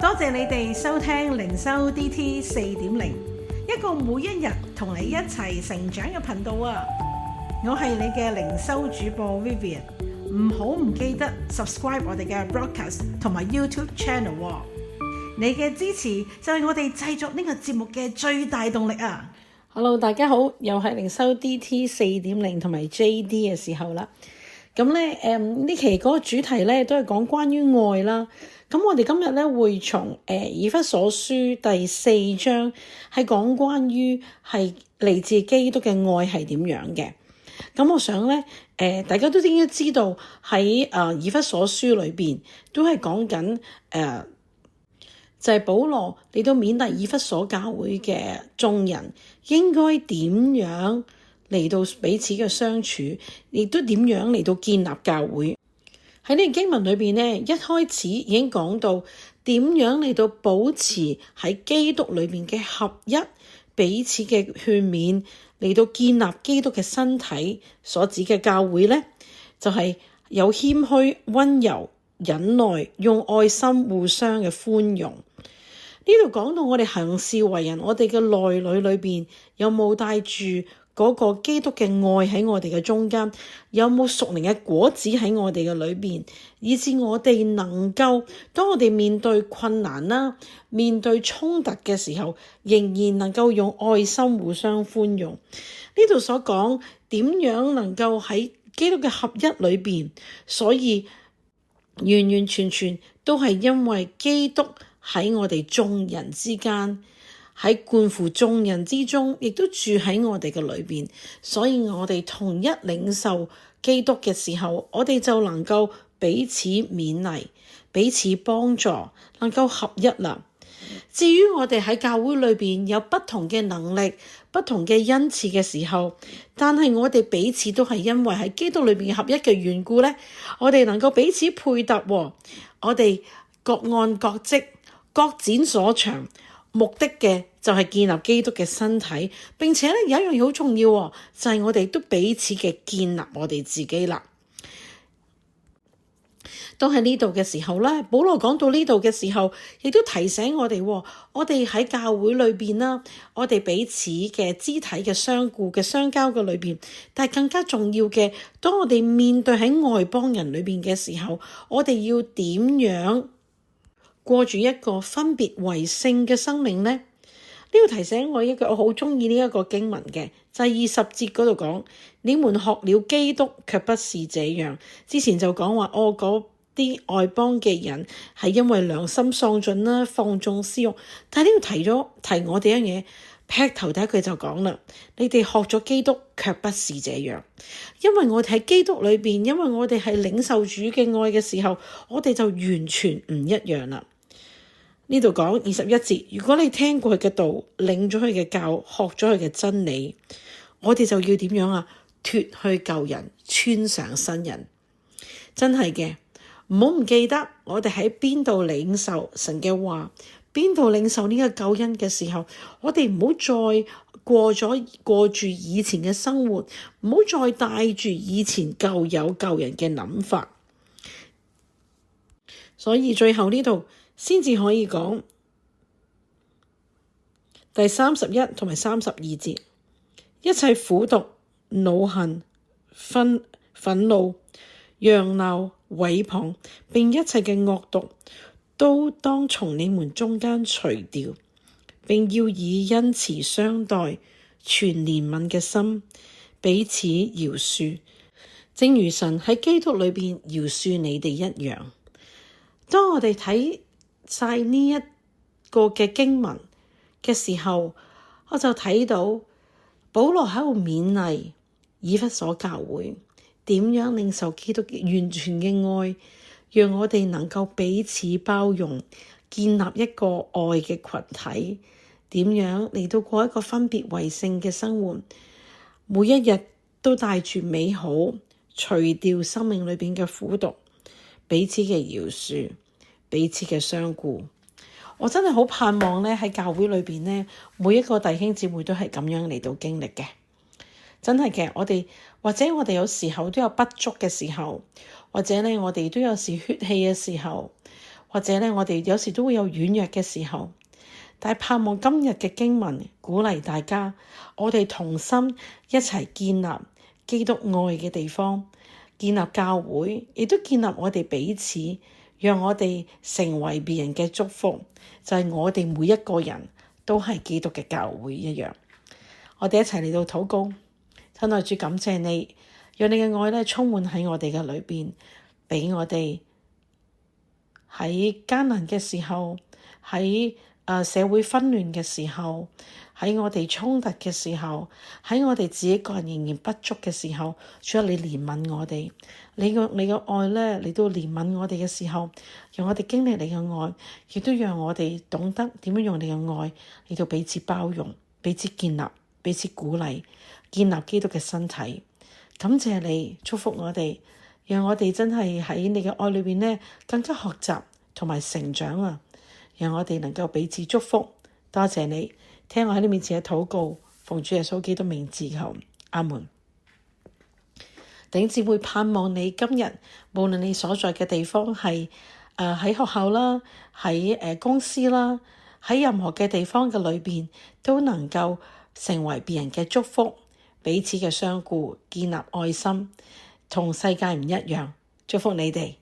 多謝你哋收聽靈修 DT 4.0，一個每一日同你一齊成長嘅頻道啊！我係你嘅靈修主播 Vivian， 唔記得 subscribe 我哋嘅 broadcast 同埋 YouTube channel。你嘅支持就係我哋製作呢個節目嘅最大動力啊！Hello， 大家好，又係靈修 DT 4.0同埋 JD 嘅時候啦。咁咧，呢期嗰個主題咧都係講關於愛啦。咁我哋今日咧會從以弗所書第4章係講關於係嚟自基督嘅愛係點樣嘅。咁我想咧，大家都應該知道喺以弗所書裏邊都係講緊就係保羅嚟到勉勵以弗所教會嘅眾人應該點樣嚟到彼此嘅相處，亦都點樣嚟到建立教會。喺呢個經文裏邊呢，一開始已經講到點樣嚟到保持喺基督裏邊嘅合一，彼此嘅勸勉，嚟到建立基督嘅身體所指嘅教會呢，就係有謙虛、溫柔、忍耐，用愛心互相嘅寬容。呢度講到我哋行事為人，我哋嘅內裏裏邊有冇帶住嗰個基督嘅愛喺我哋嘅中間，有冇屬靈嘅果子喺我哋嘅裏邊，以致我哋能夠當我哋面對困難啦、面對衝突嘅時候，仍然能夠用愛心互相寬容。呢度所講點樣能夠喺基督嘅合一裏邊，所以完完全全都係因為基督喺我哋眾人之間，喺貫乎眾人之中，亦都住喺我哋嘅裏邊，所以我哋同一領受基督嘅時候，我哋就能夠彼此勉勵、彼此幫助，能夠合一啦。至於我哋喺教會裏邊有不同嘅能力、不同嘅恩賜嘅時候，但係我哋彼此都係因為喺基督裏邊合一嘅緣故咧，我哋能夠彼此配搭，我哋各按各職、各展所長。目的嘅就係建立基督嘅身體，並且咧有一樣嘢好重要，就係我哋都彼此嘅建立我哋自己啦。都喺呢度嘅時候咧，保羅講到呢度嘅時候，亦都提醒我哋，我哋喺教會裏邊啦，我哋彼此嘅肢體嘅相顧嘅相交嘅裏邊，但係更加重要嘅，當我哋面對喺外邦人裏邊嘅時候，我哋要點樣過住一個分別為聖嘅生命呢？呢個提醒我一個我好中意呢一個經文嘅，就係20節嗰度講，你們學了基督，卻不是這樣。之前就講話嗰啲外邦嘅人係因為良心喪盡啦，放縱私慾。但係呢度提我哋一樣嘢，劈頭第一句就講啦，你哋學咗基督，卻不是這樣。因為我哋喺基督裏邊，因為我哋係領受主嘅愛嘅時候，我哋就完全唔一樣啦。呢度講21節，如果你聽過佢嘅道，領咗佢嘅教，學咗佢嘅真理，我哋就要點樣啊？脫去舊人，穿上新人。真係嘅，唔好唔記得我哋喺邊度領受神嘅話，邊度領受呢個救恩嘅時候，我哋唔好再過住以前嘅生活，唔好再帶住以前舊人嘅諗法。所以最後呢度先至可以講第31同埋32節，一切苦毒、惱恨、憤怒、嚷鬧、毀謗，並一切嘅惡毒，都當從你們中間除掉，並要以恩慈相待，存憐憫嘅心，彼此饒恕，正如神喺基督裏邊饒恕你哋一樣。當我哋睇晒呢一個嘅經文嘅時候，我就睇到保羅喺度勉勵以弗所教會點樣領受基督完全嘅愛，讓我哋能夠彼此包容，建立一個愛嘅群體，點樣嚟到過一個分別為聖嘅生活，每一日都帶住美好，除掉生命裏邊嘅苦毒，彼此嘅饒恕，彼此嘅相顧。我真係好盼望咧喺教會裏邊咧，每一個弟兄姊妹都係咁樣嚟到經歷嘅。真係嘅，我哋有時候都有不足嘅時候，或者咧我哋都有時血氣嘅時候，或者咧我哋有時都會有軟弱嘅時候，但係盼望今日嘅經文鼓勵大家，我哋同心一齊建立基督愛嘅地方，建立教會，亦都建立我哋彼此，讓我哋成為別人嘅祝福，就係我哋每一個人都係基督嘅教會一樣。我哋一齊嚟到禱告。親愛主，感謝你，讓你嘅愛咧充滿喺我哋嘅裏邊，俾我哋喺艱難嘅時候，喺社會紛亂嘅時候，喺我哋衝突嘅時候，喺我哋自己個人仍然不足嘅時候，主啊，你憐憫我哋，你嘅愛咧嚟到憐憫我哋嘅時候，讓我哋經歷你嘅愛，亦都讓我哋懂得點樣用你嘅愛嚟到彼此包容、彼此建立、彼此鼓勵，建立基督嘅身體。感謝你祝福我哋，讓我哋真係喺你嘅愛裏邊咧更加學習同埋成長啊！讓我哋能夠彼此祝福。多謝你聽我喺你面前嘅禱告，奉主耶穌基督名字求，阿門。弟兄姊妹，盼望你今日無論你所在嘅地方係喺學校啦，喺公司啦，喺任何嘅地方嘅裏邊，都能夠成為別人嘅祝福，彼此嘅相顧，建立愛心，同世界唔一樣。祝福你哋。